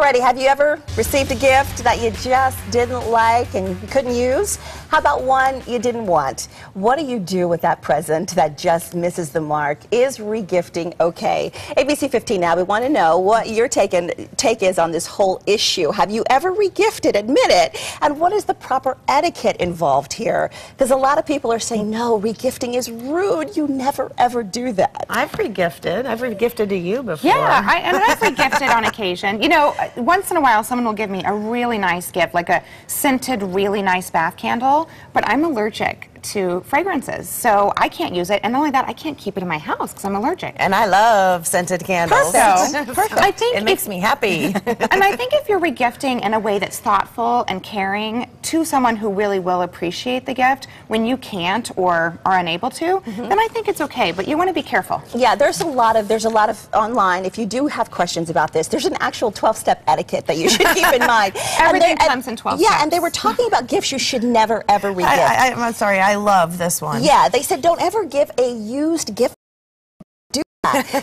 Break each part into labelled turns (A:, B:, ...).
A: Alrighty, have you ever received a gift that you just didn't like and you couldn't use? How about one you didn't want? What do you do with that present that just misses the mark? Is regifting okay? ABC 15 now, we want to know what your take is on this whole issue. Have you ever regifted? Admit it. And what is the proper etiquette involved here? Because a lot of people are saying, no, regifting is rude. You never, ever do that.
B: I've regifted. I've regifted to you before.
C: Yeah, I've regifted on occasion. You know, once in a while someone will give me a really nice gift, like a scented, really nice bath candle, but I'm allergic to fragrances, so I can't use it, and not only that, I can't keep it in my house because I'm allergic.
B: And I love scented candles.
C: Perfect. I think
B: it makes me happy.
C: And I think if you're regifting in a way that's thoughtful and caring to someone who really will appreciate the gift when you can't or are unable to, then I think it's okay, but you want to be careful.
A: Yeah, there's a lot of online, if you do have questions about this, there's an actual 12-step etiquette that you should keep in mind.
C: Everything comes in 12 steps.
A: Yeah, and they were talking about gifts you should never, ever regift.
B: I'm sorry, I love this one.
A: Yeah, they said don't ever give a used gift.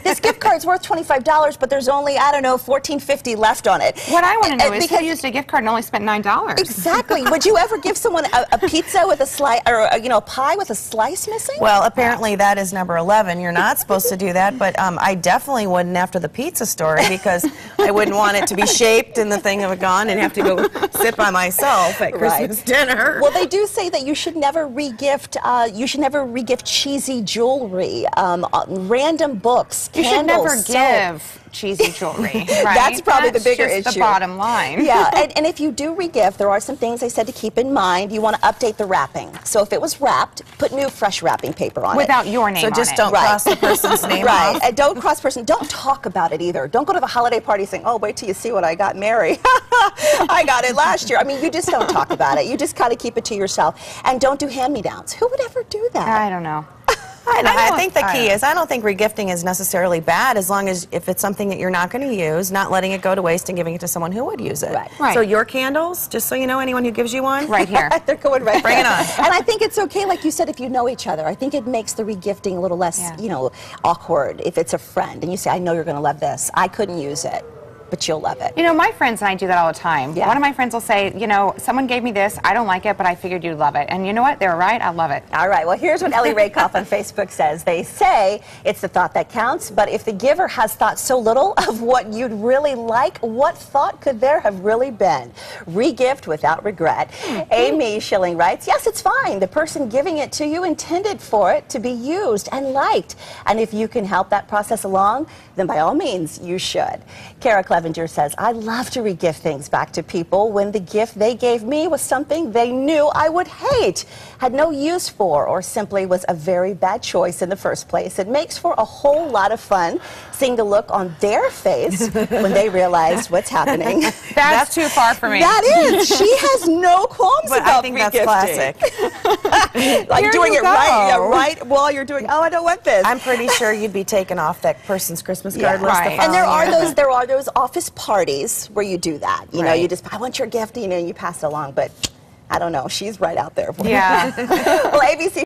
A: This gift card's worth $25, but there's only, I don't know, $14.50 left on it.
C: What I want to know is who used a gift card and only spent $9.
A: Exactly. Would you ever give someone a pizza with a slice, or a pie with a slice missing?
B: Well, apparently that is number 11. You're not supposed to do that, but I definitely wouldn't after the pizza story because I wouldn't want it to be shaped and the thing of it gone and have to go sit by myself at Christmas dinner.
A: Well, they do say that you should never regift. You should never regift cheesy jewelry, random books.
C: You should never give cheesy jewelry, right?
A: That's probably the bigger issue.
C: That's the bottom line.
A: Yeah, and if you do regift, there are some things they said to keep in mind. You want to update the wrapping. So if it was wrapped, put new, fresh wrapping paper on
C: without your name on it.
B: So just don't cross the person's name off.
A: Right, and don't cross person. Don't talk about it either. Don't go to the holiday party saying, oh, wait till you see what I got Mary. I got it last year. I mean, you just don't talk about it. You just kind of keep it to yourself. And don't do hand-me-downs. Who would ever do that?
C: I don't know.
B: I think the key is I don't think regifting is necessarily bad as long as if it's something that you're not going to use, not letting it go to waste and giving it to someone who would use it.
A: Right.
B: So your candles, just so you know, anyone who gives you one,
C: right here.
A: They're going right
B: Bring
A: there.
B: it on.
A: And I think it's okay, like you said, if you know each other. I think it makes the regifting a little less, awkward if it's a friend and you say, I know you're going to love this. I couldn't use it, but you'll love it.
C: You know, my friends and I do that all the time.
A: Yeah.
C: One of my friends will say, you know, someone gave me this, I don't like it, but I figured you'd love it. And you know what? They were right, I love it.
A: All right, well, here's what Ellie Rakoff on Facebook says. They say it's the thought that counts, but if the giver has thought so little of what you'd really like, what thought could there have really been? Regift without regret. Amy Schilling writes, yes, it's fine. The person giving it to you intended for it to be used and liked. And if you can help that process along, then by all means, you should. Kara Clevenger says, I love to regift things back to people when the gift they gave me was something they knew I would hate, had no use for, or simply was a very bad choice in the first place. It makes for a whole lot of fun seeing the look on their face when they realize what's happening.
C: That's too far for me.
A: That is. She has no qualms about
B: I think that's classic.
A: Like
C: Here
A: doing
C: you
A: it
C: go.
A: right while you're doing, oh, I don't want this.
B: I'm pretty sure you'd be taken off that person's Christmas card list.
C: Right.
A: And there are those office parties where you do that. You know, you just, I want your gift, you pass it along, but I don't know. She's right out there.
C: Yeah.
A: Well, ABC